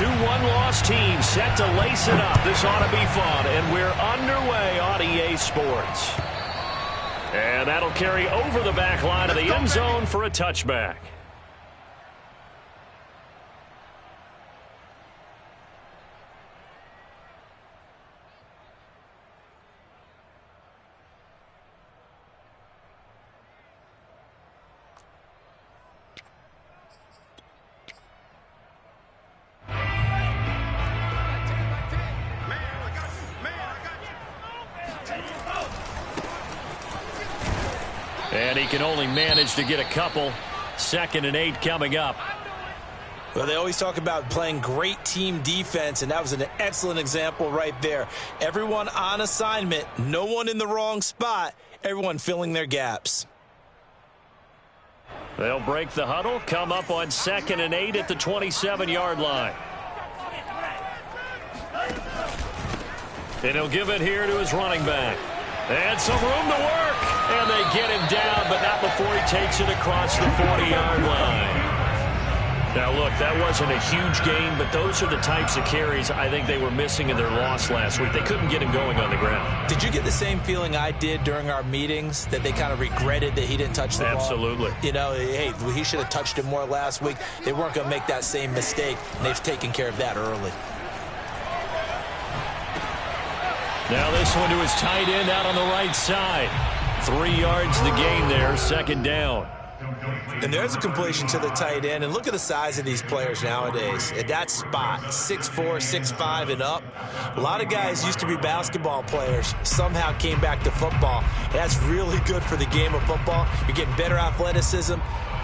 one-loss teams set to lace it up. This ought to be fun, and we're underway on EA Sports. And that'll carry over the back line of the end zone for a touchback. And he can only manage to get a couple. 2nd and 8 coming up. Well, they always talk about playing great team defense, and that was an excellent example right there. Everyone on assignment, no one in the wrong spot, everyone filling their gaps. They'll break the huddle, come up on 2nd and 8 at the 27-yard line. And he'll give it here to his running back. And some room to work. And they get him down, but not before he takes it across the 40-yard line. Now, look, that wasn't a huge gain, but those are the types of carries I think they were missing in their loss last week. They couldn't get him going on the ground. Did you get the same feeling I did during our meetings, that they kind of regretted that he didn't touch the ball? Absolutely. You know, hey, he should have touched it more last week. They weren't going to make that same mistake, and they've taken care of that early. Now this one to his tight end out on the right side. 3 yards the gain there, 2nd down. And there's a completion to the tight end. And look at the size of these players nowadays. At that spot, 6'4", 6'5", and up. A lot of guys used to be basketball players, somehow came back to football. That's really good for the game of football. You're getting better athleticism,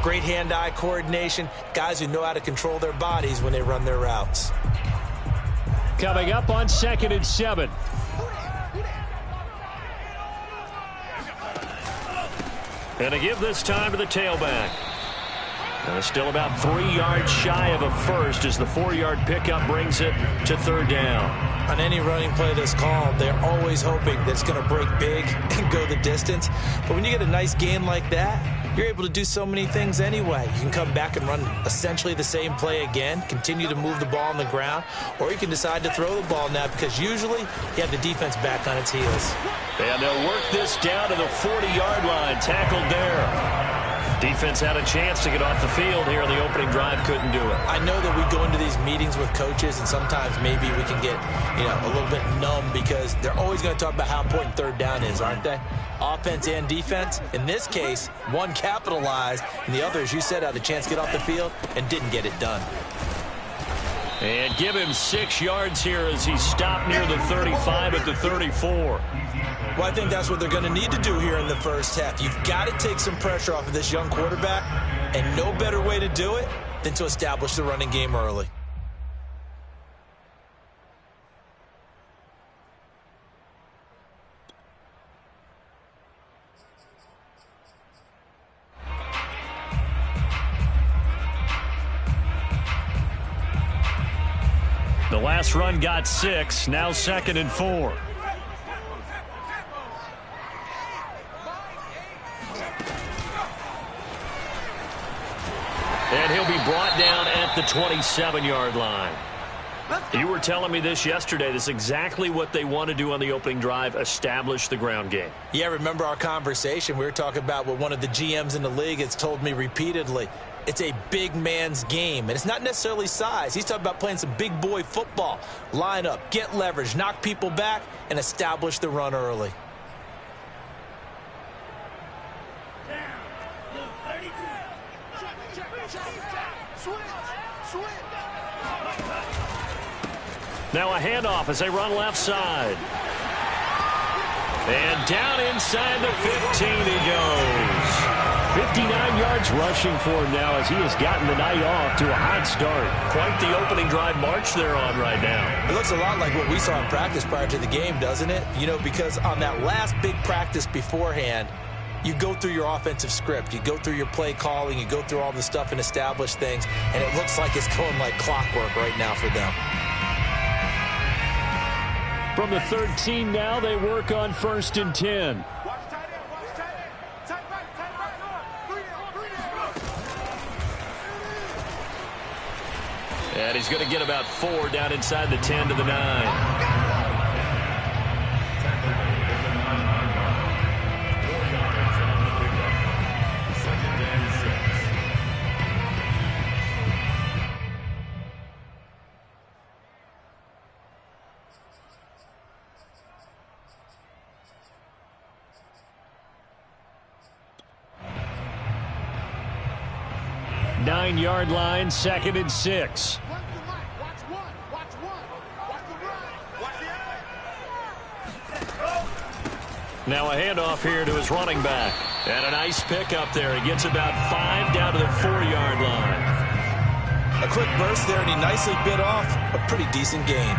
great hand-eye coordination, guys who know how to control their bodies when they run their routes. Coming up on 2nd and 7. And a give this time to the tailback. Still about 3 yards shy of a first as the 4-yard pickup brings it to 3rd down. On any running play that's called, they're always hoping that it's going to break big and go the distance. But when you get a nice gain like that, you're able to do so many things anyway. You can come back and run essentially the same play again, continue to move the ball on the ground, or you can decide to throw the ball now because usually you have the defense back on its heels. And they'll work this down to the 40-yard line, tackled there. Defense had a chance to get off the field here in the opening drive, couldn't do it. I know that we go into these meetings with coaches, and sometimes maybe we can get, a little bit numb because they're always going to talk about how important 3rd down is, aren't they? Offense and defense. In this case, one capitalized, and the other, as you said, had a chance to get off the field and didn't get it done. And give him 6 yards here as he stopped near the 35 at the 34. Well, I think that's what they're going to need to do here in the first half. You've got to take some pressure off of this young quarterback, and no better way to do it than to establish the running game early. The last run got 6, now 2nd and 4. And he'll be brought down at the 27-yard line. You were telling me this yesterday. This is exactly what they want to do on the opening drive, establish the ground game. Yeah, remember our conversation? We were talking about what one of the GMs in the league has told me repeatedly. It's a big man's game, and it's not necessarily size. He's talking about playing some big boy football. Line up, get leverage, knock people back, and establish the run early. Now a handoff as they run left side. And down inside the 15 he goes. 59 yards rushing for him now as he has gotten the night off to a hot start. Quite the opening drive march they're on right now. It looks a lot like what we saw in practice prior to the game, doesn't it? Because on that last big practice beforehand, you go through your offensive script. You go through your play calling. You go through all the stuff and establish things. And it looks like it's going like clockwork right now for them. From the 13 now, they work on 1st and 10. And he's going to get about 4 down inside the 10 to the 9. Nine-yard line, 2nd and 6. Now a handoff here to his running back. And a nice pick up there. He gets about 5 down to the 4-yard line. A quick burst there, and he nicely bit off a pretty decent gain.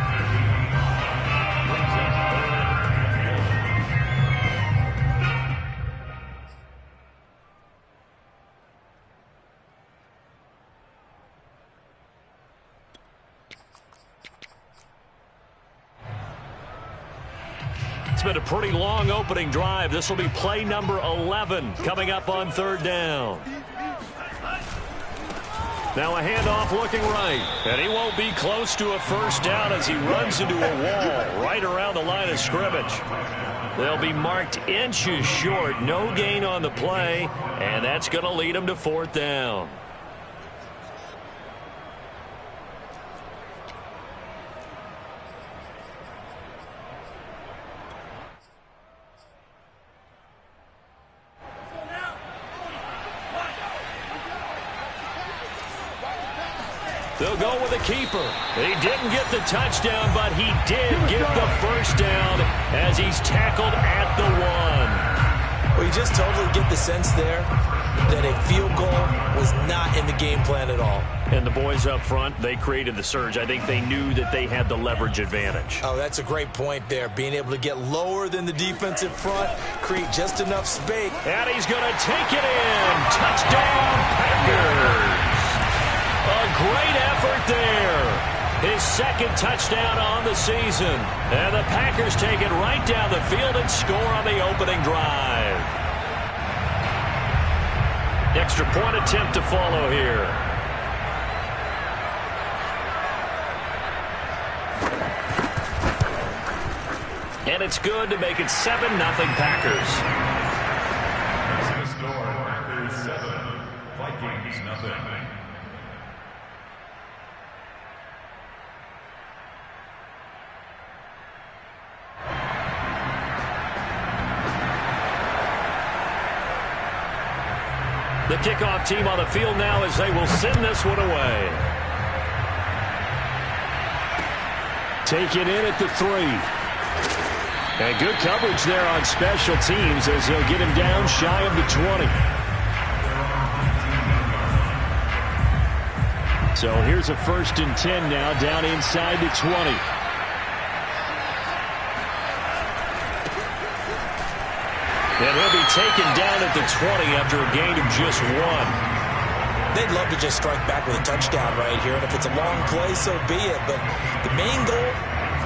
It's been a pretty long opening drive. This will be play number 11 coming up on 3rd down. Now a handoff looking right. And he won't be close to a 1st down as he runs into a wall right around the line of scrimmage. They'll be marked inches short. No gain on the play. And that's going to lead him to 4th down. They'll go with a keeper. He didn't get the touchdown, but he did get the 1st down as he's tackled at the 1. Well, you just totally get the sense there that a field goal was not in the game plan at all. And the boys up front, they created the surge. I think they knew that they had the leverage advantage. Oh, that's a great point there. Being able to get lower than the defensive front, create just enough space. And he's going to take it in. Touchdown, Packers. A great effort there. His 2nd touchdown on the season. And the Packers take it right down the field and score on the opening drive. Extra point attempt to follow here. And it's good to make it 7-0 Packers. The score, Packers 7, Vikings nothing. The kickoff team on the field now as they will send this one away. Take it in at the 3. And good coverage there on special teams as they'll get him down shy of the 20. So here's a 1st and 10 now down inside the 20. And he'll be taken down at the 20 after a gain of just 1. They'd love to just strike back with a touchdown right here, and if it's a long play, so be it. But the main goal,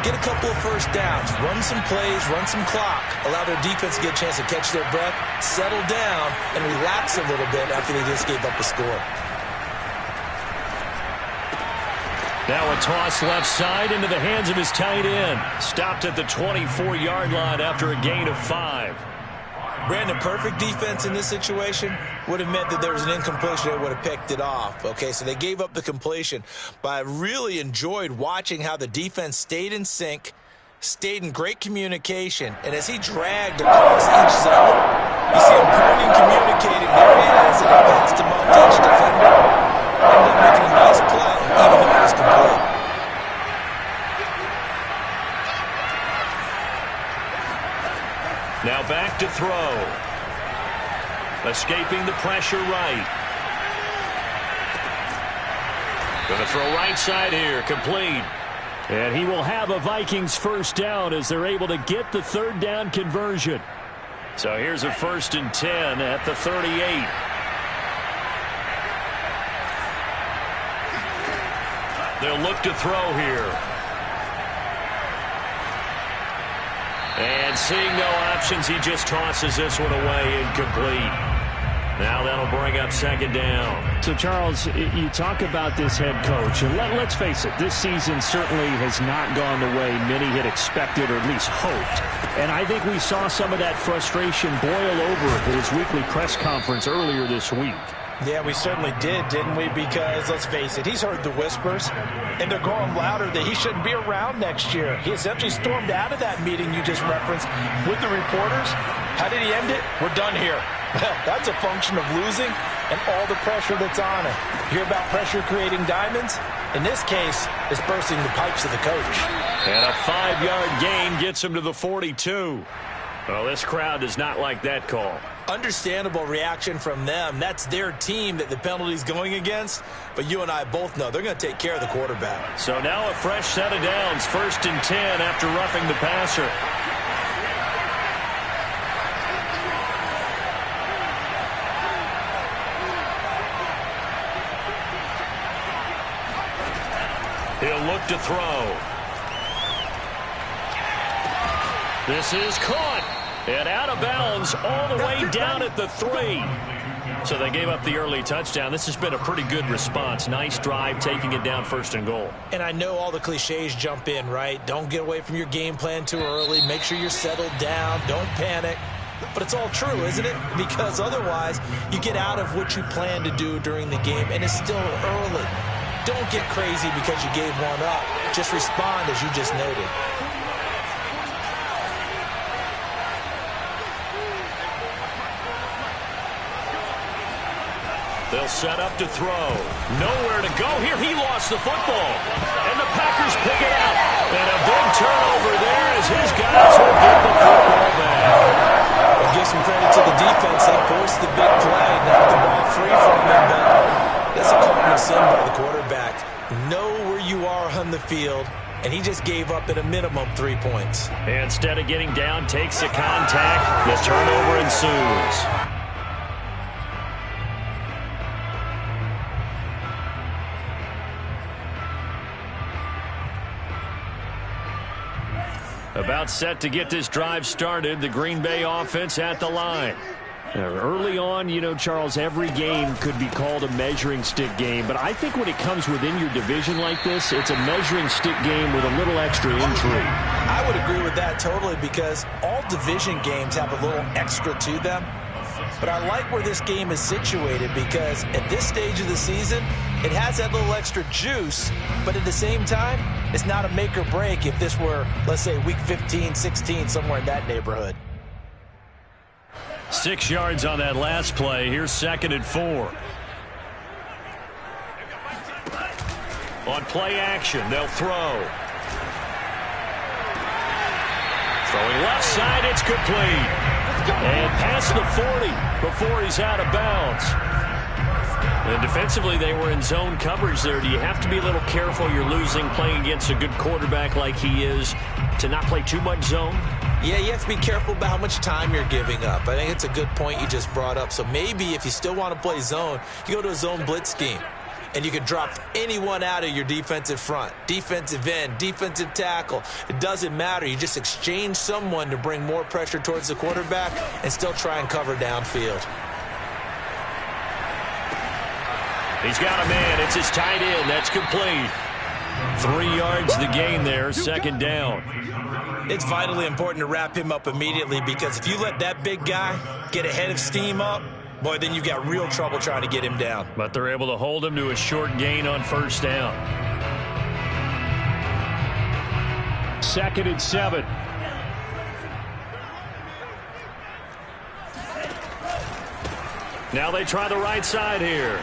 get a couple of 1st downs, run some plays, run some clock, allow their defense to get a chance to catch their breath, settle down, and relax a little bit after they just gave up the score. Now a toss left side into the hands of his tight end. Stopped at the 24-yard line after a gain of 5. Brandon, perfect defense in this situation would have meant that there was an incompletion that would have picked it off. Okay, so they gave up the completion. But I really enjoyed watching how the defense stayed in sync, stayed in great communication, and as he dragged across each zone, you see him pointing, communicating. There he is, and he passed him off to each defender. Ended up making a nice play, even though it was complete. Now back to throw. Escaping the pressure right. Going to throw right side here. Complete. And he will have a Vikings 1st down as they're able to get the 3rd down conversion. So here's a 1st and 10 at the 38. They'll look to throw here. And seeing no options, he just tosses this one away incomplete. Now that'll bring up second down. So, Charles, you talk about this head coach, and let's face it, this season certainly has not gone the way many had expected or at least hoped. And I think we saw some of that frustration boil over at his weekly press conference earlier this week. Yeah, we certainly did, didn't we? Because, let's face it, he's heard the whispers, and they're growing louder that he shouldn't be around next year. He essentially stormed out of that meeting you just referenced with the reporters. How did he end it? We're done here. Well, that's a function of losing and all the pressure that's on him. You hear about pressure creating diamonds? In this case, it's bursting the pipes of the coach. And a 5-yard gain gets him to the 42. Well, this crowd does not like that call. Understandable reaction from them. That's their team that the penalty's going against. But you and I both know they're going to take care of the quarterback. So now a fresh set of downs. 1st and 10 after roughing the passer. He'll look to throw. This is caught. And out of bounds all the way down at the 3. So they gave up the early touchdown. This has been a pretty good response. Nice drive, taking it down 1st and goal. And I know all the cliches jump in, right? Don't get away from your game plan too early. Make sure you're settled down. Don't panic. But it's all true, isn't it? Because otherwise, you get out of what you plan to do during the game, and it's still early. Don't get crazy because you gave one up. Just respond as you just noted. They'll set up to throw. Nowhere to go here. He lost the football. And the Packers pick it up. And a big turnover there as his guys will get the football back. I'll give some credit to the defense. They forced the big play, knocked the ball free from him, but that's a cardinal sin by the quarterback. Know where you are on the field, and he just gave up at a minimum 3 points. And instead of getting down, takes the contact. The turnover ensues. About set to get this drive started. The Green Bay offense at the line. Early on, you know, Charles, every game could be called a measuring stick game. But I think when it comes within your division like this, it's a measuring stick game with a little extra intrigue. I would agree with that totally because all division games have a little extra to them. But I like where this game is situated because at this stage of the season, it has that little extra juice, but at the same time, it's not a make or break if this were, let's say, week 15, 16, somewhere in that neighborhood. 6 yards on that last play. Here's 2nd and 4. On play action, they'll throw. Throwing left side, it's complete. And past the 40 before he's out of bounds. And defensively, they were in zone coverage there. Do you have to be a little careful? You're losing, playing against a good quarterback like he is, to not play too much zone? Yeah, you have to be careful about how much time you're giving up. I think it's a good point you just brought up. So maybe if you still want to play zone, you go to a zone blitz scheme. And you can drop anyone out of your defensive front, defensive end, defensive tackle. It doesn't matter. You just exchange someone to bring more pressure towards the quarterback and still try and cover downfield. He's got a man. It's his tight end. That's complete. 3 yards the gain there, 2nd down. It's vitally important to wrap him up immediately because if you let that big guy get a head of steam up, boy, then you've got real trouble trying to get him down. But they're able to hold him to a short gain on 1st down. 2nd and 7. Now they try the right side here.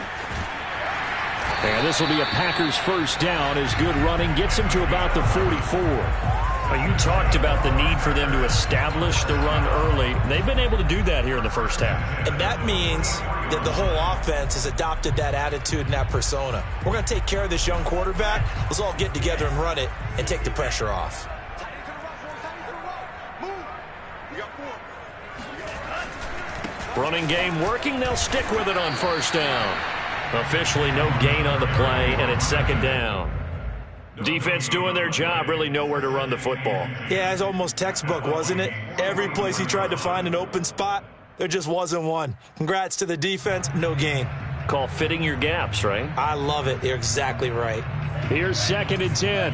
And this will be a Packers 1st down as good running gets him to about the 44. You talked about the need for them to establish the run early. They've been able to do that here in the 1st half. And that means that the whole offense has adopted that attitude and that persona. We're going to take care of this young quarterback. Let's all get together and run it and take the pressure off. Running game working. They'll stick with it on 1st down. Officially no gain on the play, and it's 2nd down. Defense doing their job, really nowhere to run the football. Yeah, it's almost textbook, wasn't it? Every place he tried to find an open spot, there just wasn't one. Congrats to the defense, no gain. Call fitting your gaps, right? I love it. You're exactly right. Here's 2nd and 10.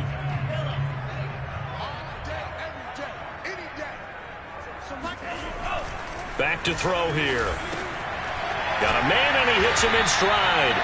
Back to throw here. Got a man, and he hits him in stride.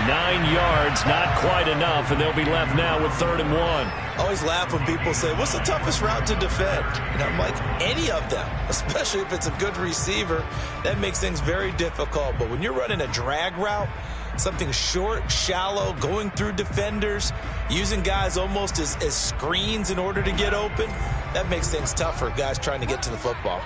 9 yards, not quite enough, and they'll be left now with 3rd and 1. I always laugh when people say, what's the toughest route to defend? And I'm like, any of them, especially if it's a good receiver. That makes things very difficult. But when you're running a drag route, something short, shallow, going through defenders, using guys almost as screens in order to get open, that makes things tough for guys trying to get to the football.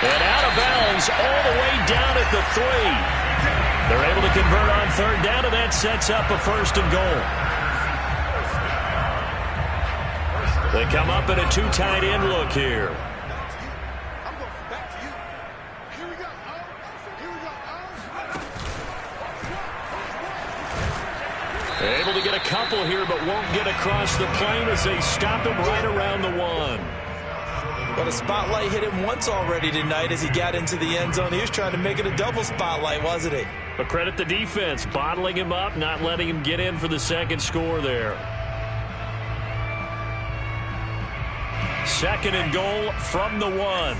And out of bounds all the way down at the 3. They're able to convert on 3rd down, and that sets up a 1st and goal. They come up in a 2 tight end look here. Able to get a couple here, but won't get across the plane as they stop him right around the 1. But a spotlight hit him once already tonight as he got into the end zone. He was trying to make it a double spotlight, wasn't he? But credit the defense, bottling him up, not letting him get in for the 2nd score there. 2nd and goal from the 1.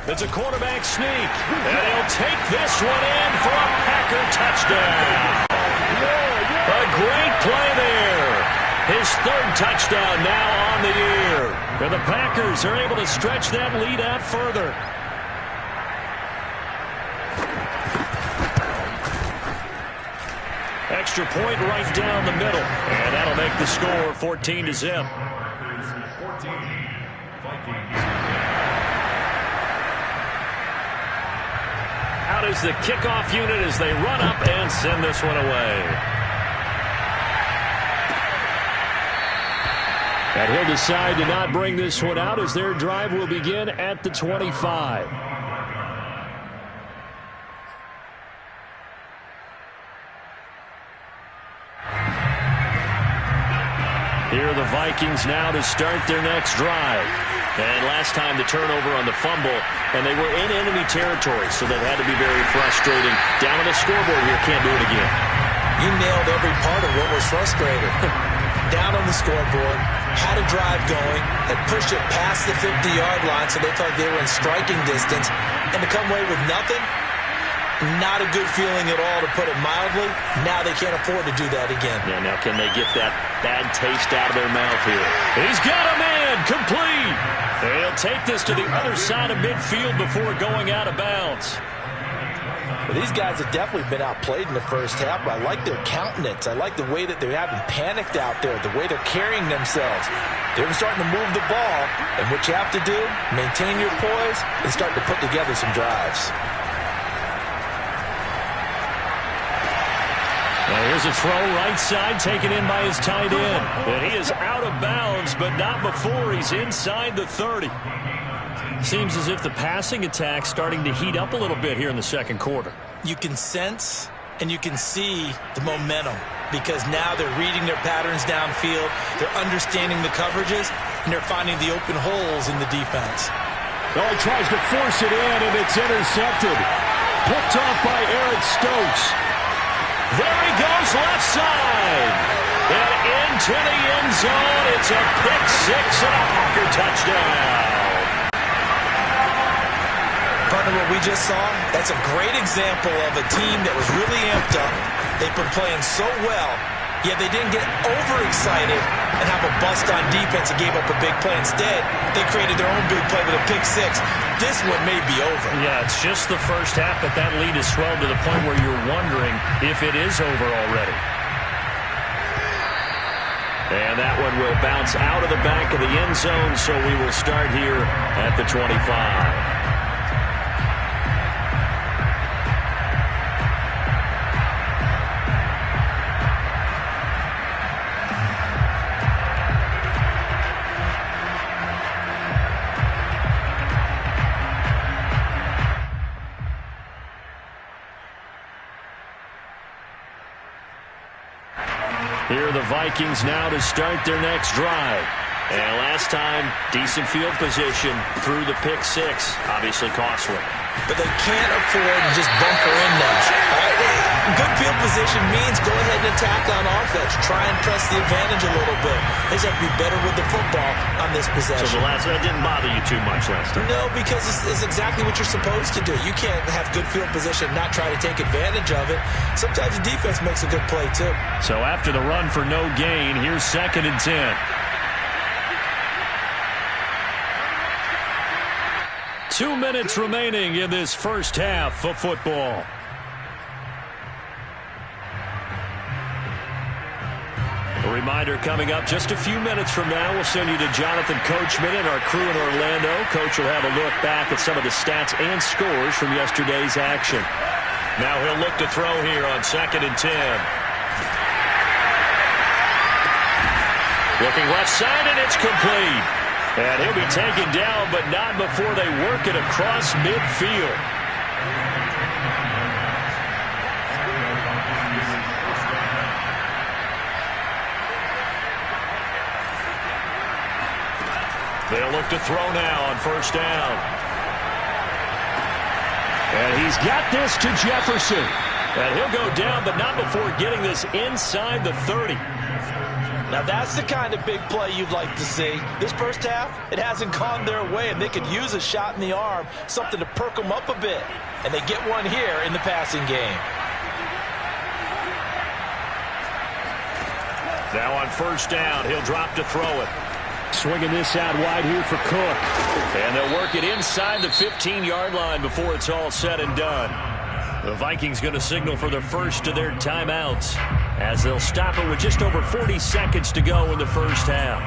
It's a quarterback sneak, and he'll take this one in for a Packer touchdown. A great play there. His 3rd touchdown now on the year. And the Packers are able to stretch that lead out further. Extra point right down the middle. And that'll make the score 14-0. Out is the kickoff unit as they run up and send this one away. And he'll decide to not bring this one out as their drive will begin at the 25. Here are the Vikings now to start their next drive. And last time the turnover on the fumble, and they were in enemy territory, so that had to be very frustrating. Down on the scoreboard here, can't do it again. You nailed every part of what was frustrating. Down on the scoreboard, had a drive going, had pushed it past the 50-yard line so they thought they were in striking distance, and to come away with nothing, not a good feeling at all, to put it mildly. Now they can't afford to do that again. Yeah, now can they get that bad taste out of their mouth here? He's got a man, complete. They'll take this to the other side of midfield before going out of bounds. Well, these guys have definitely been outplayed in the first half, but I like their countenance. I like the way that they haven't panicked out there, the way they're carrying themselves. They're starting to move the ball, and what you have to do, maintain your poise and start to put together some drives. Now here's a throw right side taken in by his tight end. And he is out of bounds, but not before he's inside the 30. Seems as if the passing attack's starting to heat up a little bit here in the 2nd quarter. You can sense and you can see the momentum because now they're reading their patterns downfield, they're understanding the coverages, and they're finding the open holes in the defense. Oh, he tries to force it in, and it's intercepted. Picked off by Eric Stokes. There he goes left side. And into the end zone. It's a pick 6 and a Packer touchdown. Partner, what we just saw, that's a great example of a team that was really amped up. They've been playing so well, yet they didn't get overexcited and have a bust on defense and gave up a big play. Instead, they created their own big play with a pick 6. This one may be over. Yeah, it's just the first half, but that lead has swelled to the point where you're wondering if it is over already. And that one will bounce out of the back of the end zone, so we will start here at the 25. are the Vikings now to start their next drive. And last time, decent field position through the pick six. Obviously costly. But they can't afford to just bunker in now. Good field position means go ahead and attack on offense. Try and press the advantage a little bit. They just have to be better with the football on this possession. So that didn't bother you too much last time? No, because it's exactly what you're supposed to do. You can't have good field position and not try to take advantage of it. Sometimes the defense makes a good play, too. So after the run for no gain, here's 2nd and 10. 2 minutes remaining in this first half of football. A reminder coming up just a few minutes from now. We'll send you to Jonathan Coachman and our crew in Orlando. Coach will have a look back at some of the stats and scores from yesterday's action. Now he'll look to throw here on 2nd and 10. Looking left side, and it's complete. And he'll be taken down, but not before they work it across midfield. They'll look to throw now on 1st down. And he's got this to Jefferson. And he'll go down, but not before getting this inside the 30. Now, that's the kind of big play you'd like to see. This first half, it hasn't gone their way, and they could use a shot in the arm, something to perk them up a bit. And they get one here in the passing game. Now on 1st down, he'll drop to throw it. Swinging this out wide here for Cook. And they'll work it inside the 15-yard line before it's all said and done. The Vikings going to signal for the first of their timeouts as they'll stop it with just over 40 seconds to go in the first half.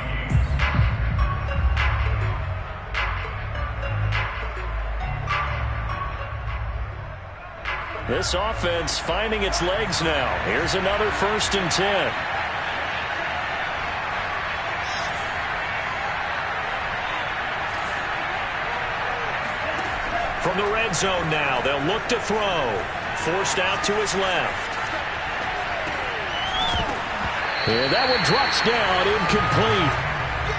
This offense finding its legs now. Here's another 1st and 10. From the red zone now, they'll look to throw. Forced out to his left. And that one drops down, incomplete.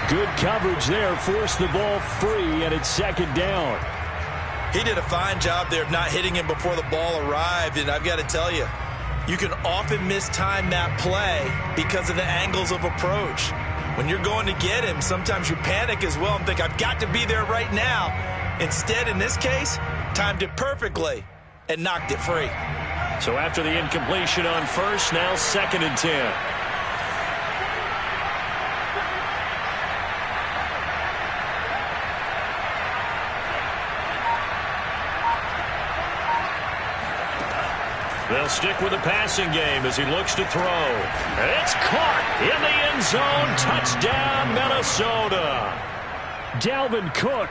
Good coverage there, forced the ball free, and it's 2nd down. He did a fine job there of not hitting him before the ball arrived, and I've got to tell you, you can often mistime that play because of the angles of approach. When you're going to get him, sometimes you panic as well and think, I've got to be there right now. Instead, in this case, timed it perfectly and knocked it free. So after the incompletion on 1st, now 2nd and 10. They'll stick with the passing game as he looks to throw. And it's caught in the end zone. Touchdown, Minnesota. Dalvin Cook,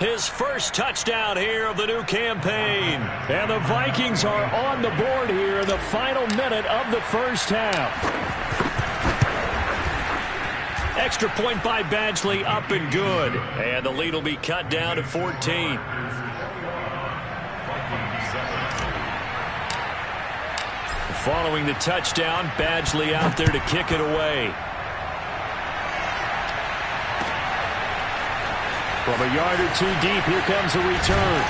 his first touchdown here of the new campaign. And the Vikings are on the board here in the final minute of the first half. Extra point by Badgley, up and good. And the lead will be cut down to 14. Following the touchdown, Badgley out there to kick it away. From a yard or two deep, here comes a return.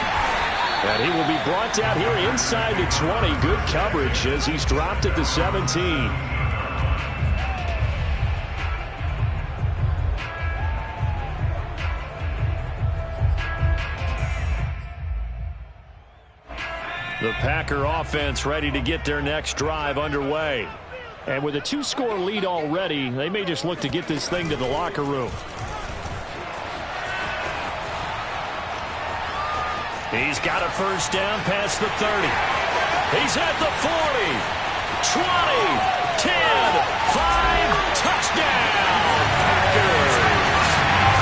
And he will be brought down here inside the 20. Good coverage as he's dropped at the 17. The Packer offense ready to get their next drive underway. And with a 2-score lead already, they may just look to get this thing to the locker room. He's got a first down past the 30. He's at the 40, 20, 10, 5, touchdown, Packers.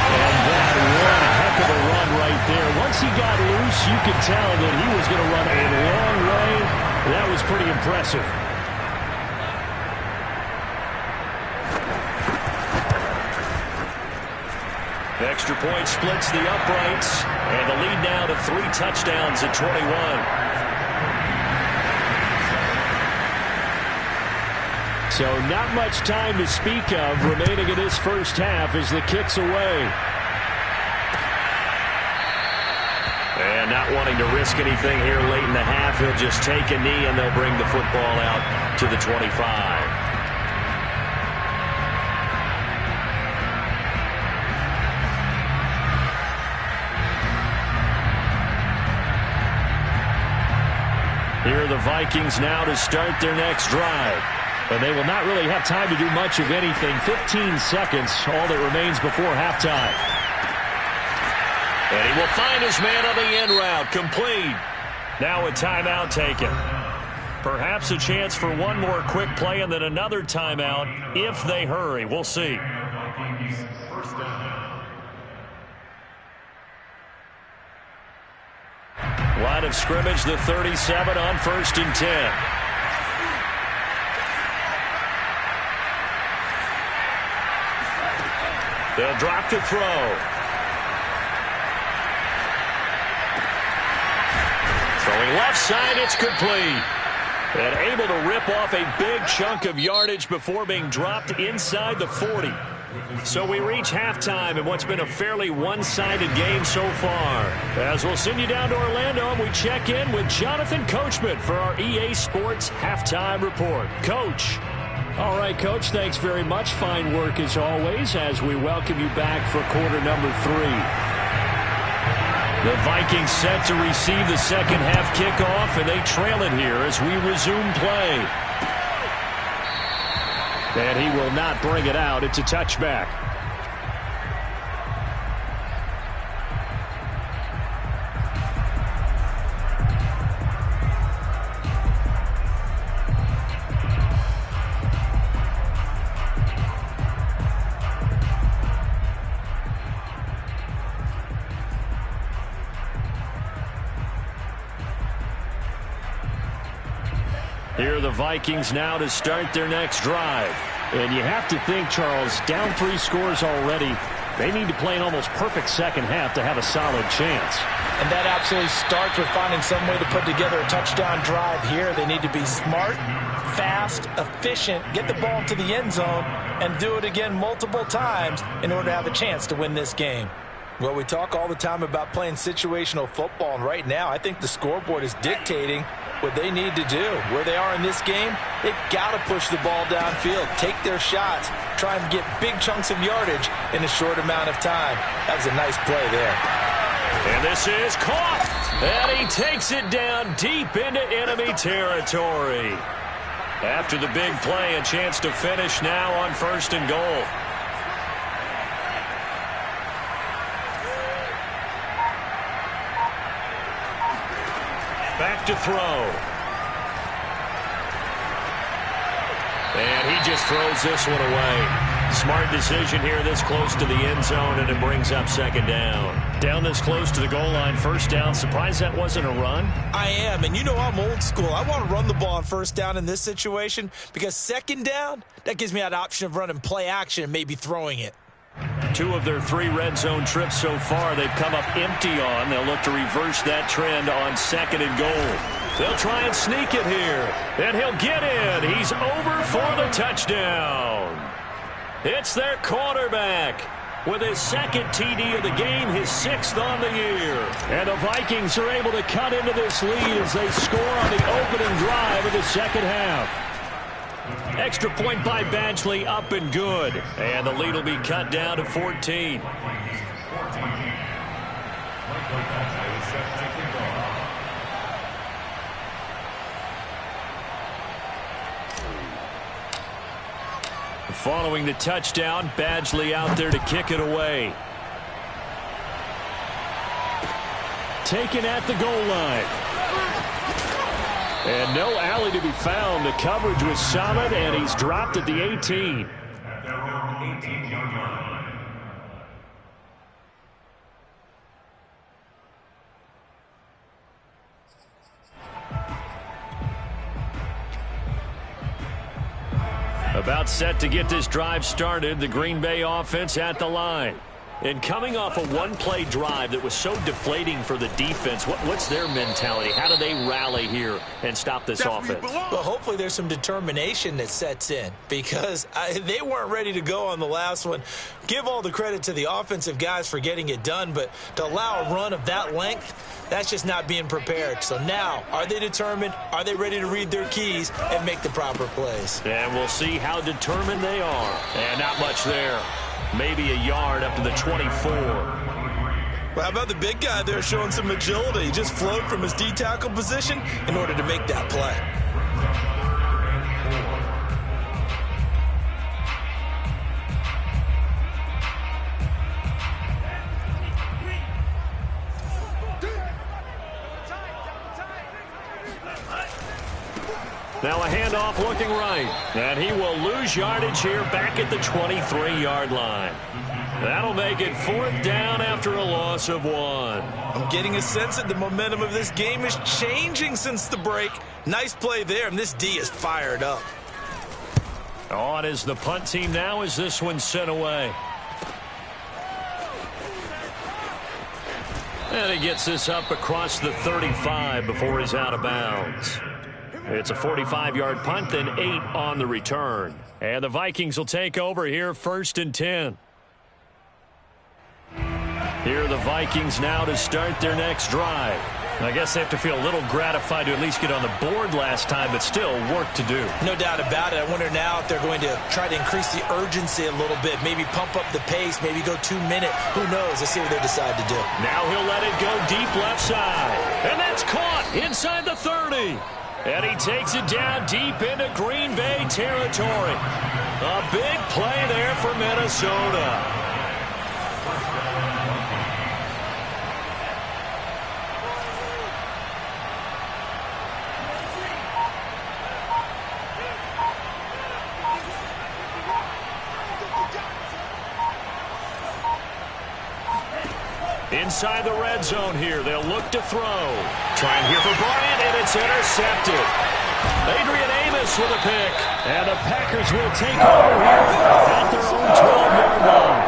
And that one heck of a run right there. Once he got loose, you could tell that he was going to run a long way. That was pretty impressive. Extra point splits the uprights, and the lead now to 3 touchdowns at 21. So not much time to speak of remaining in this first half as the kick's away. And not wanting to risk anything here late in the half, he'll just take a knee and they'll bring the football out to the 25. Here are the Vikings now to start their next drive. And they will not really have time to do much of anything. 15 seconds, all that remains before halftime. And he will find his man on the end route, complete. Now a timeout taken. Perhaps a chance for one more quick play and then another timeout if they hurry. We'll see. Line of scrimmage, the 37 on 1st and 10. They'll drop to throw. Throwing left side, it's complete. And able to rip off a big chunk of yardage before being dropped inside the 40. So we reach halftime in what's been a fairly one-sided game so far. As we'll send you down to Orlando, and we check in with Jonathan Coachman for our EA Sports Halftime Report. Coach. All right, Coach, thanks very much. Fine work as always as we welcome you back for quarter number 3. The Vikings set to receive the second half kickoff, and they trail it here as we resume play. And he will not bring it out. It's a touchback. Here are the Vikings now to start their next drive. And you have to think, Charles, down 3 scores already. They need to play an almost perfect second half to have a solid chance. And that absolutely starts with finding some way to put together a touchdown drive here. They need to be smart, fast, efficient, get the ball to the end zone, and do it again multiple times in order to have a chance to win this game. Well, we talk all the time about playing situational football, and right now I think the scoreboard is dictating what they need to do. Where they are in this game, they've got to push the ball downfield, take their shots, try and get big chunks of yardage in a short amount of time. That was a nice play there. And this is caught, and he takes it down deep into enemy territory. After the big play, a chance to finish now on 1st and goal. Back to throw. And he just throws this one away. Smart decision here this close to the end zone, and it brings up second down. Down this close to the goal line, first down. Surprised that wasn't a run? I am, and you know I'm old school. I want to run the ball on first down in this situation because second down, that gives me that option of running play action and maybe throwing it. 2 of their 3 red zone trips so far they've come up empty on. They'll look to reverse that trend on 2nd and goal. They'll try and sneak it here, and he'll get in. He's over for the touchdown. It's their quarterback with his 2nd TD of the game, his 6th on the year. And the Vikings are able to cut into this lead as they score on the opening drive of the second half. Extra point by Badgley, up and good. And the lead will be cut down to 14. Following the touchdown, Badgley out there to kick it away. Taken at the goal line. And no alley to be found. The coverage was solid, and he's dropped at the 18. About set to get this drive started. The Green Bay offense at the line. And coming off a one-play drive that was so deflating for the defense, what's their mentality? How do they rally here and stop this offense? Well, hopefully there's some determination that sets in because they weren't ready to go on the last one. Give all the credit to the offensive guys for getting it done, but to allow a run of that length, that's just not being prepared. So now, are they determined? Are they ready to read their keys and make the proper plays? And we'll see how determined they are. And not much there. Maybe a yard up to the 24. Well, how about the big guy there showing some agility? He just flowed from his D-tackle position in order to make that play. Now a handoff looking right. And he will lose yardage here back at the 23-yard line. That'll make it 4th down after a loss of 1. I'm getting a sense that the momentum of this game is changing since the break. Nice play there, and this D is fired up. On is the punt team now as this one's sent away. And he gets this up across the 35 before he's out of bounds. It's a 45-yard punt, then 8 on the return. And the Vikings will take over here, 1st and 10. Here are the Vikings now to start their next drive. I guess they have to feel a little gratified to at least get on the board last time, but still work to do. No doubt about it. I wonder now if they're going to try to increase the urgency a little bit, maybe pump up the pace, maybe go 2-minute. Who knows? Let's see what they decide to do. Now he'll let it go deep left side. And that's caught inside the 30. And he takes it down deep into Green Bay territory. A big play there for Minnesota. Inside the red zone here. They'll look to throw. Trying here for Bryant, and it's intercepted. Adrian Amos with a pick. And the Packers will take over here at their own 12-yard line.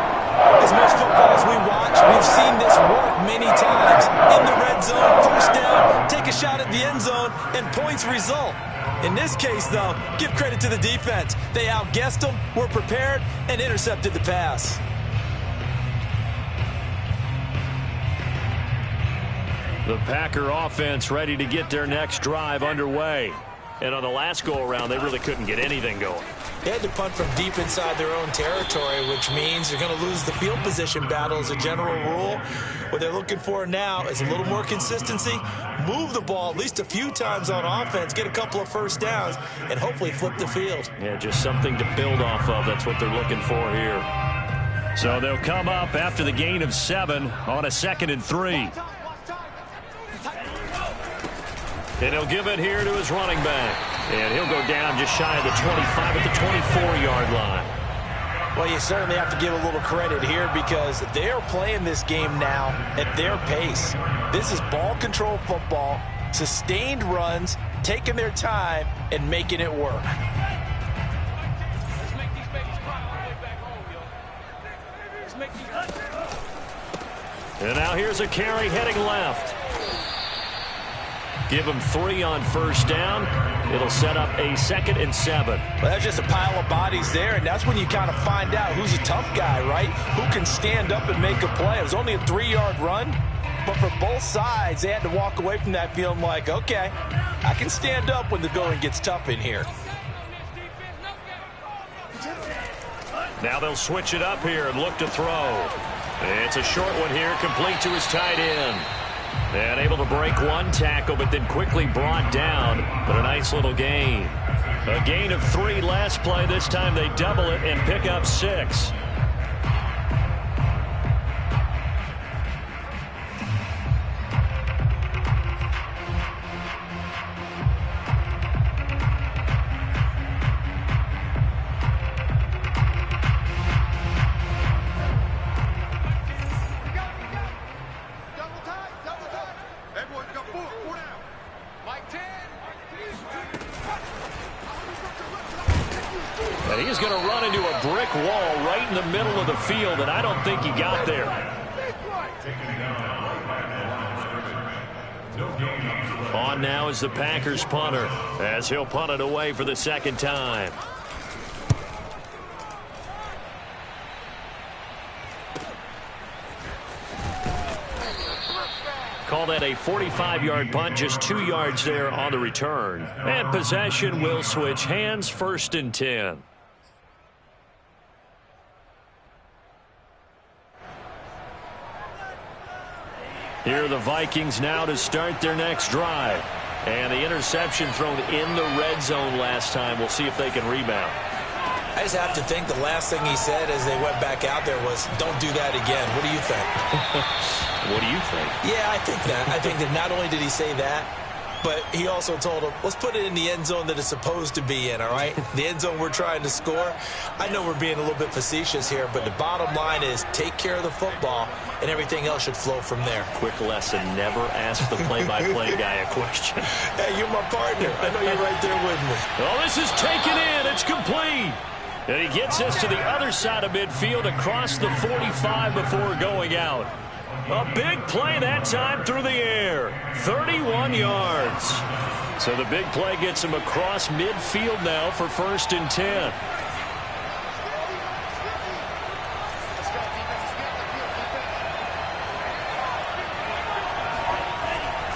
As much football as we watch, we've seen this work many times. In the red zone, 1st down, take a shot at the end zone, and points result. In this case, though, give credit to the defense. They outguessed them, were prepared, and intercepted the pass. The Packer offense ready to get their next drive underway. And on the last go-around, they really couldn't get anything going. They had to punt from deep inside their own territory, which means they're going to lose the field position battle as a general rule. What they're looking for now is a little more consistency, move the ball at least a few times on offense, get a couple of 1st downs, and hopefully flip the field. Yeah, just something to build off of. That's what they're looking for here. So they'll come up after the gain of 7 on a 2nd and 3. And he'll give it here to his running back. And he'll go down just shy of the 25 at the 24-yard line. Well, you certainly have to give a little credit here because they're playing this game now at their pace. This is ball control football, sustained runs, taking their time, and making it work. And now here's a carry heading left. Give him 3 on 1st down. It'll set up a 2nd and 7. Well, that's just a pile of bodies there, and that's when you kind of find out who's a tough guy, right? Who can stand up and make a play. It was only a 3-yard run, but for both sides, they had to walk away from that feeling like, okay, I can stand up when the going gets tough in here. Now they'll switch it up here and look to throw. It's a short one here, complete to his tight end. And able to break 1 tackle, but then quickly brought down. But a nice little gain. A gain of 3 last play. This time they double it and pick up 6. wall right in the middle of the field, and I don't think he got there. On now is the Packers punter, as he'll punt it away for the second time. Call that a 45-yard punt, just 2 yards there on the return. And possession will switch hands, 1st and 10. Here are the Vikings now to start their next drive. And the interception thrown in the red zone last time. We'll see if they can rebound. I just have to think the last thing he said as they went back out there was, don't do that again. What do you think? What do you think? Yeah, I think that. I think that not only did he say that, but he also told him, let's put it in the end zone that it's supposed to be in, all right? The end zone we're trying to score. I know we're being a little bit facetious here, but the bottom line is take care of the football, and everything else should flow from there. Quick lesson, never ask the play-by-play guy a question. Hey, you're my partner. I know you're right there with me. Oh, this is taken in. It's complete. And he gets us to the other side of midfield across the 45 before going out. A big play that time through the air. 31 yards. So the big play gets him across midfield now for 1st and 10.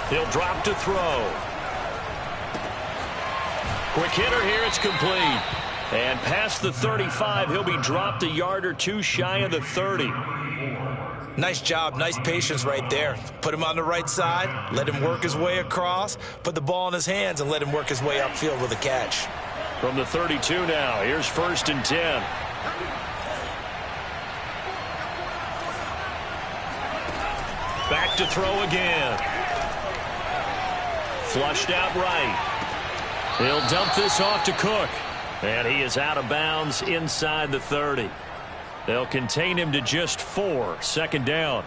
He'll drop to throw. Quick hitter here. It's complete. And past the 35, he'll be dropped a yard or two shy of the 30. Nice job, nice patience right there. Put him on the right side, let him work his way across, put the ball in his hands, and let him work his way upfield with a catch. From the 32 now, here's 1st and 10. Back to throw again. Flushed out right. He'll dump this off to Cook. And he is out of bounds inside the 30. They'll contain him to just 4, 2nd down.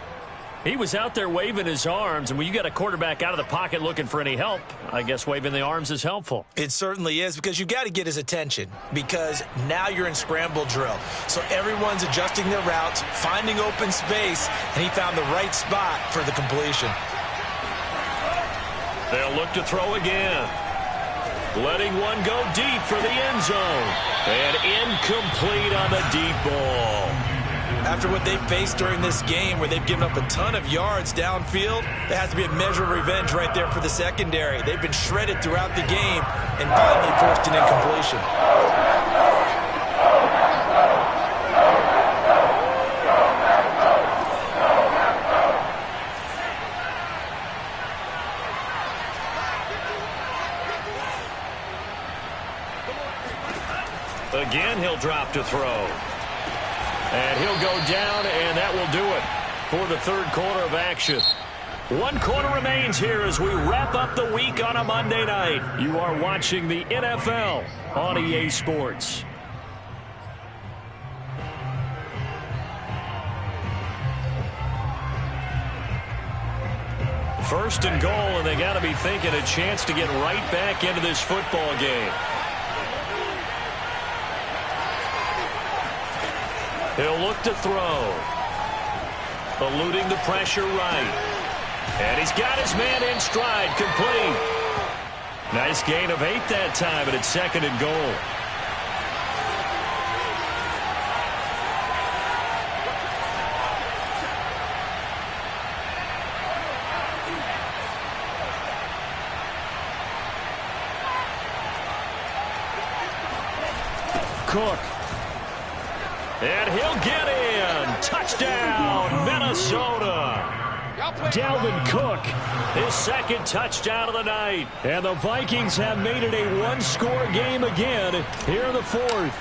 He was out there waving his arms, and when you got a quarterback out of the pocket looking for any help, I guess waving the arms is helpful. It certainly is, because you've got to get his attention, because now you're in scramble drill. So everyone's adjusting their routes, finding open space, and he found the right spot for the completion. They'll look to throw again. Letting one go deep for the end zone. And incomplete on the deep ball. After what they've faced during this game, where they've given up a ton of yards downfield, there has to be a measure of revenge right there for the secondary. They've been shredded throughout the game and finally forced an incompletion. Again, he'll drop to throw. And he'll go down, and that will do it for the 3rd quarter of action. 1 quarter remains here as we wrap up the week on a Monday night. You are watching the NFL on EA Sports. First and goal, and they got to be thinking a chance to get right back into this football game. He'll look to throw. Eluding the pressure right. And he's got his man in stride, complete. Nice gain of 8 that time, and it's 2nd and goal. Cook. And he'll get in. Touchdown, Minnesota. Dalvin Cook, his 2nd touchdown of the night. And the Vikings have made it a one-score game again here in the 4th.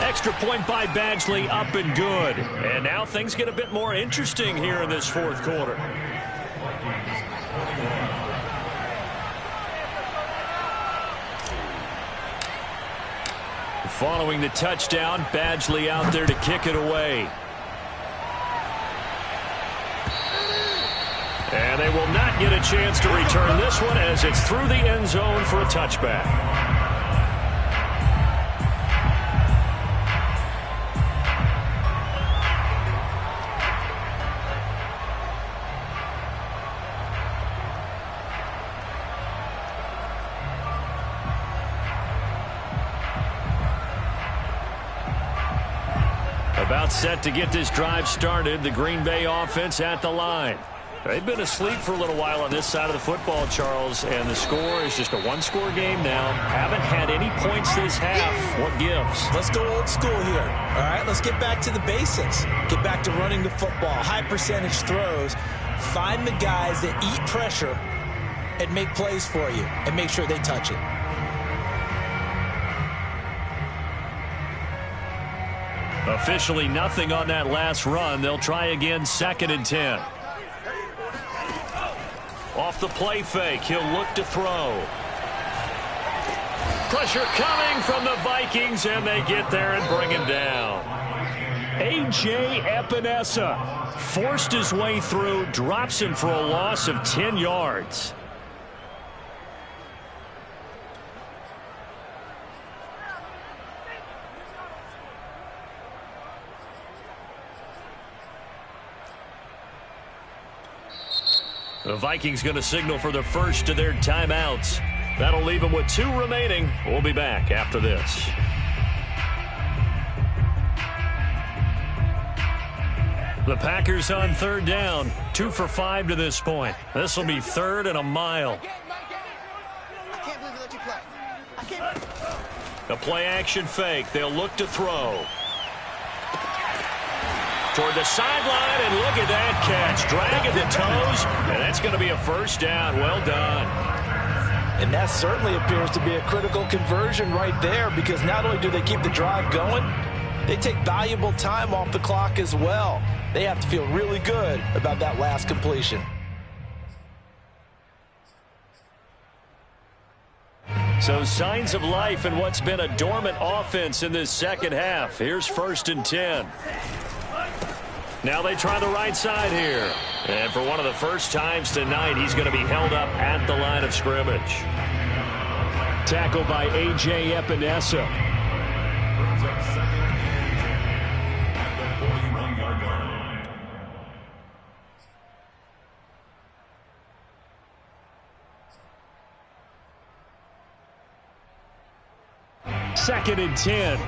Extra point by Badgley, up and good. And now things get a bit more interesting here in this 4th quarter. Following the touchdown, Badgley out there to kick it away. And they will not get a chance to return this one as it's through the end zone for a touchback. About set to get this drive started. The Green Bay offense at the line. They've been asleep for a little while on this side of the football, Charles, and the score is just a one-score game now. Haven't had any points this half. What gives? Let's go old school here. All right, let's get back to the basics. Get back to running the football, high percentage throws. Find the guys that eat pressure and make plays for you and make sure they touch it. Officially nothing on that last run. They'll try again, 2nd and 10. Off the play fake, he'll look to throw. Pressure coming from the Vikings, and they get there and bring him down. A.J. Epinesa forced his way through, drops him for a loss of 10 yards. The Vikings going to signal for the first of their timeouts. That'll leave them with 2 remaining. We'll be back after this. The Packers on 3rd down. 2 for 5 to this point. This will be 3rd and a mile. I can't believe they let you play. A play action fake. They'll look to throw. Toward the sideline, and look at that catch. Dragging the toes, and that's going to be a first down. Well done. And that certainly appears to be a critical conversion right there, because not only do they keep the drive going, they take valuable time off the clock as well. They have to feel really good about that last completion. So signs of life in what's been a dormant offense in this second half. Here's 1st and 10. Now they try the right side here. And for one of the first times tonight, he's going to be held up at the line of scrimmage. Tackled by A.J. Epinesa. Brings up 2nd at the 41-yard line. 2nd and 10.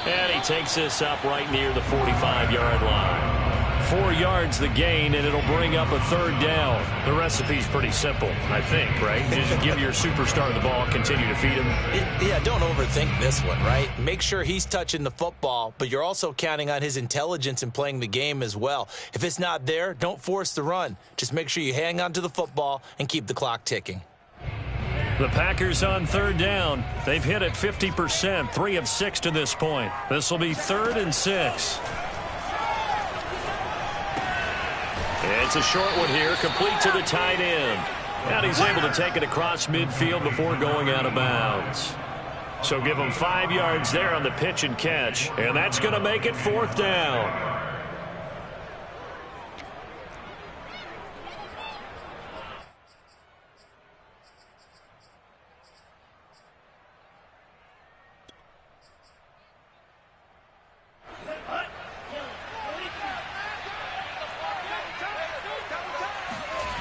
And he takes this up right near the 45-yard line. 4 yards the gain, and it'll bring up a 3rd down. The recipe's pretty simple, I think, right? Just give your superstar the ball, continue to feed him. Yeah, don't overthink this one, right? Make sure he's touching the football, but you're also counting on his intelligence in playing the game as well. If it's not there, don't force the run. Just make sure you hang on to the football and keep the clock ticking. The Packers on 3rd down. They've hit it 50%, 3 of 6 to this point. This will be 3rd and 6. It's a short one here, complete to the tight end. And he's able to take it across midfield before going out of bounds. So give him 5 yards there on the pitch and catch, and that's going to make it 4th down.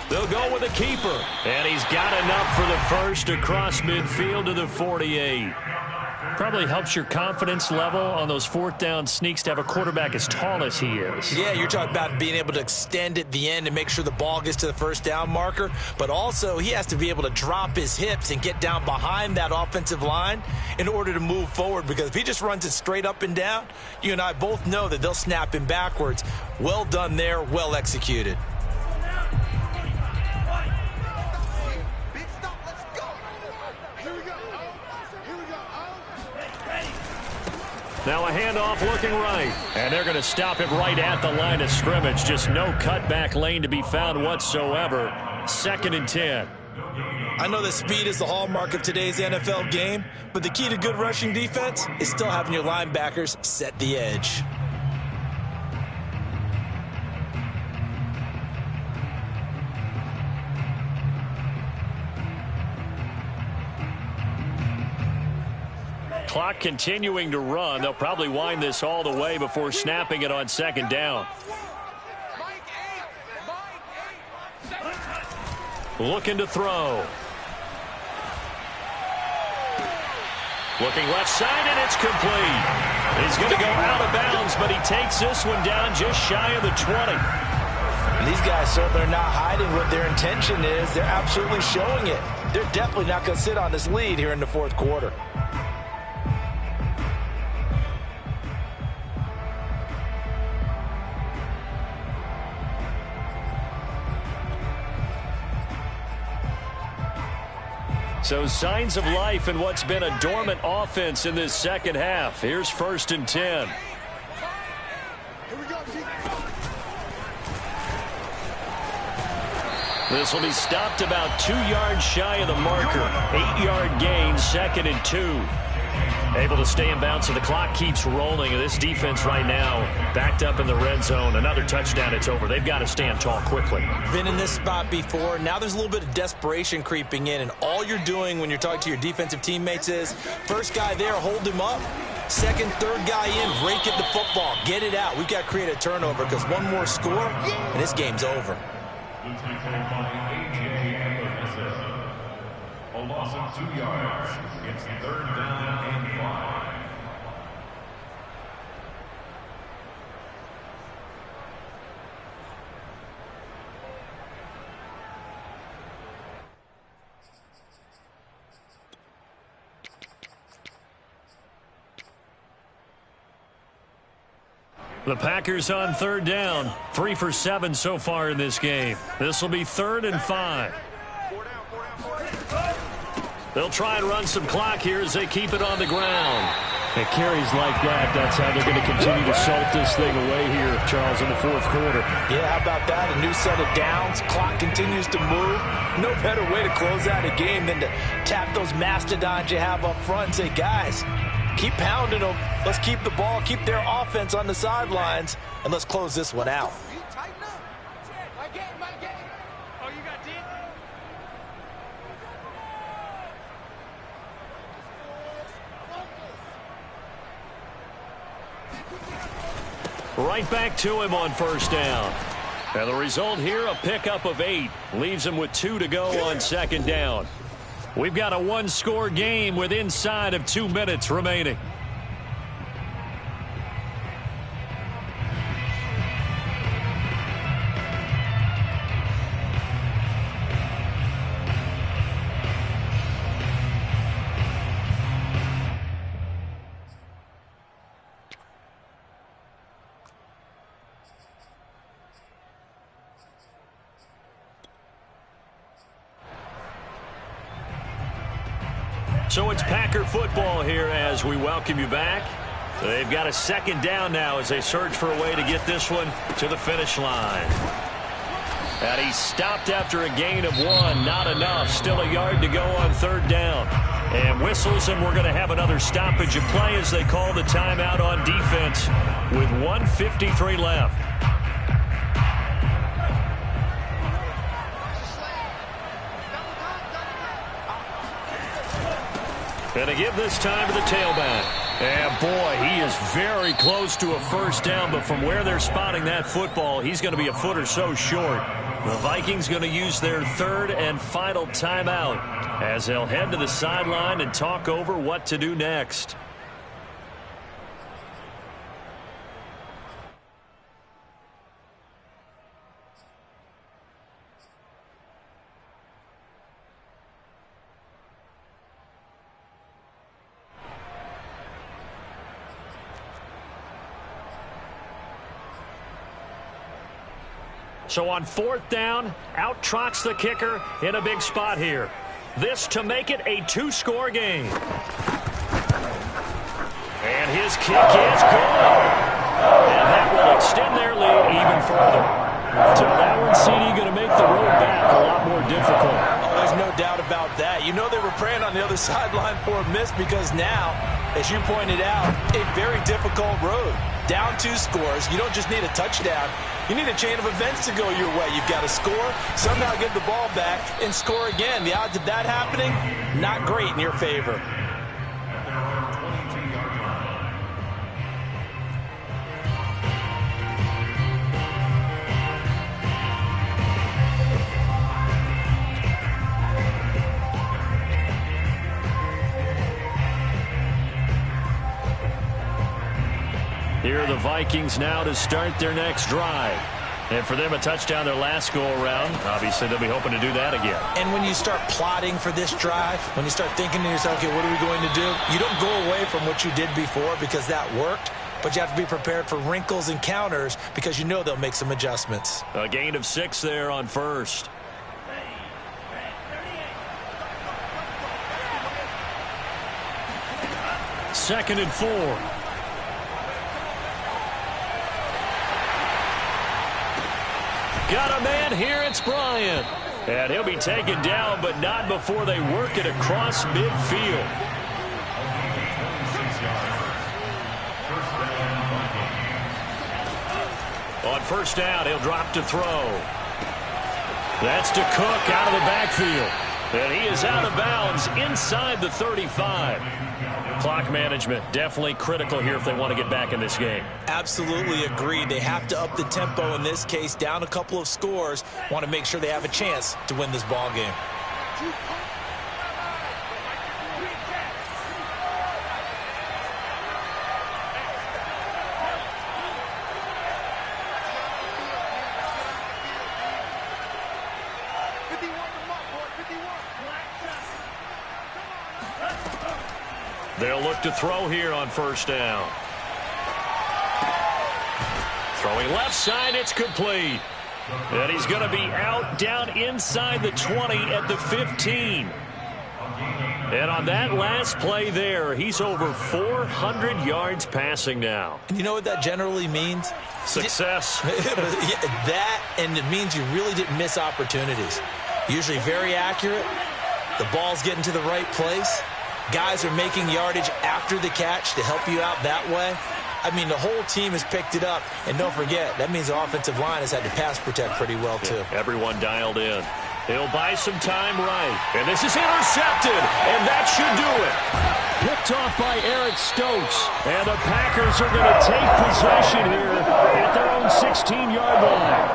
They'll go with a keeper. And he's got enough for the first across midfield to the 48. Probably helps your confidence level on those 4th down sneaks to have a quarterback as tall as he is. Yeah, you're talking about being able to extend at the end and make sure the ball gets to the 1st down marker. But also, he has to be able to drop his hips and get down behind that offensive line in order to move forward. Because if he just runs it straight up and down, you and I both know that they'll snap him backwards. Well done there, well executed. Now a handoff looking right. And they're going to stop him right at the line of scrimmage. Just no cutback lane to be found whatsoever. 2nd and 10. I know that speed is the hallmark of today's NFL game, but the key to good rushing defense is still having your linebackers set the edge. clock continuing to run. They'll probably wind this all the way before snapping it on second down. Looking to throw. Looking left side, and it's complete. He's going to go out of bounds, but he takes this one down just shy of the 20. And these guys certainly are not hiding what their intention is. They're absolutely showing it. They're definitely not going to sit on this lead here in the fourth quarter. So signs of life in what's been a dormant offense in this second half. Here's 1st and 10. This will be stopped about 2 yards shy of the marker. 8-yard gain, 2nd and 2. Able to stay in bounds, so the clock keeps rolling. And this defense right now backed up in the red zone. Another touchdown, it's over. They've got to stand tall quickly. Been in this spot before. Now there's a little bit of desperation creeping in. And all you're doing when you're talking to your defensive teammates is, first guy there, hold him up. Second, third guy in, rake at the football. Get it out. We've got to create a turnover because one more score, and this game's over. A loss of 2 yards. It's 3rd down and 5. The Packers on 3rd down. 3 for 7 so far in this game. This will be 3rd and 5. They'll try and run some clock here as they keep it on the ground. It carries like that. That's how they're going to continue to salt this thing away here, Charles, in the fourth quarter. Yeah, how about that? A new set of downs. Clock continues to move. No better way to close out a game than to tap those mastodons you have up front and say, guys, keep pounding them. Let's keep the ball, keep their offense on the sidelines, and let's close this one out. Right back to him on 1st down. And the result here, a pickup of 8. Leaves him with 2 to go on 2nd down. We've got a 1-score game with inside of 2 minutes remaining. So it's Packer football here as we welcome you back. They've got a 2nd down now as they search for a way to get this one to the finish line. And he stopped after a gain of 1. Not enough. Still a yard to go on 3rd down. And whistles, and we're going to have another stoppage of play as they call the timeout on defense with 1:53 left. And to give this time to the tailback. And boy, he is very close to a 1st down, but from where they're spotting that football, he's going to be a foot or so short. The Vikings going to use their 3rd and final timeout as they'll head to the sideline and talk over what to do next. So on 4th down, out trots the kicker in a big spot here. This to make it a 2-score game. And his kick is good. And that will extend their lead even further. So that one, CD, going to make the road back a lot more difficult. Oh, there's no doubt about that. You know they were praying on the other sideline for a miss because now, as you pointed out, a very difficult road. Down 2 scores. You don't just need a touchdown. You need a chain of events to go your way. You've got to score, somehow get the ball back, and score again. The odds of that happening, not great in your favor. There are 22 Here are the Vikings now to start their next drive. And for them, a touchdown their last go-around. Obviously, they'll be hoping to do that again. And when you start plotting for this drive, when you start thinking to yourself, okay, what are we going to do? You don't go away from what you did before because that worked, but you have to be prepared for wrinkles and counters because you know they'll make some adjustments. A gain of 6 there on first. Second and 4. Got a man here, it's Bryant. And he'll be taken down, but not before they work it across midfield. On first down, he'll drop to throw. That's to Cook out of the backfield. And he is out of bounds inside the 35. Clock management definitely critical here if they want to get back in this game. Absolutely agreed. They have to up the tempo in this case, down a couple of scores. Want to make sure they have a chance to win this ball game. They'll look to throw here on first down. Throwing left side, it's complete. And he's going to be out down inside the 20 at the 15. And on that last play there, he's over 400 yards passing now. You know what that generally means? Success. That, and it means you really didn't miss opportunities. Usually very accurate. The ball's getting to the right place. Guys are making yardage after the catch to help you out that way. I mean, the whole team has picked it up. And don't forget, that means the offensive line has had to pass protect pretty well, too. Yeah, everyone dialed in. He'll buy some time right. And this is intercepted. And that should do it. Picked off by Eric Stokes. And the Packers are going to take possession here at their own 16-yard line.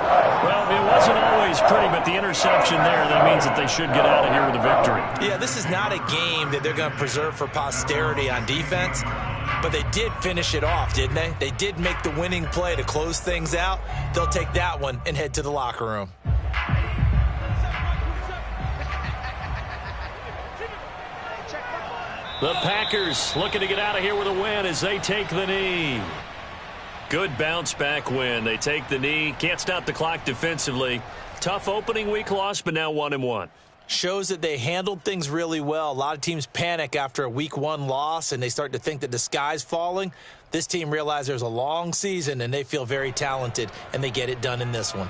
Well, it wasn't always pretty, but the interception there, that means that they should get out of here with a victory. Yeah, this is not a game that they're going to preserve for posterity on defense, but they did finish it off, didn't they? They did make the winning play to close things out. They'll take that one and head to the locker room. The Packers looking to get out of here with a win as they take the knee. Good bounce-back win. They take the knee. Can't stop the clock defensively. Tough opening week loss, but now 1-1. Shows that they handled things really well. A lot of teams panic after a week 1 loss, and they start to think that the sky's falling. This team realizes there's a long season, and they feel very talented, and they get it done in this one.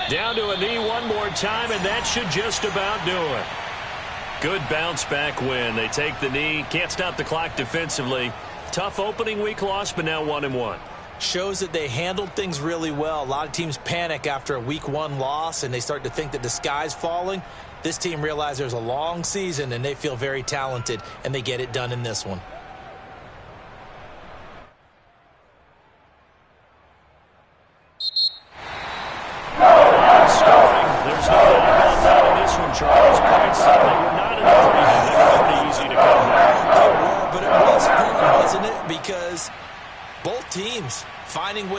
Down to a knee one more time, and that should just about do it. Good bounce-back win. They take the knee. Can't stop the clock defensively. Tough opening week loss, but now 1-1. Shows that they handled things really well. A lot of teams panic after a week 1 loss, and they start to think that the sky's falling. This team realizes there's a long season, and they feel very talented, and they get it done in this one. There's no doubt about that in this one, Charles. Points that were not enough. Pretty easy to come back. They were, but it was fun, wasn't it? Because both teams finding ways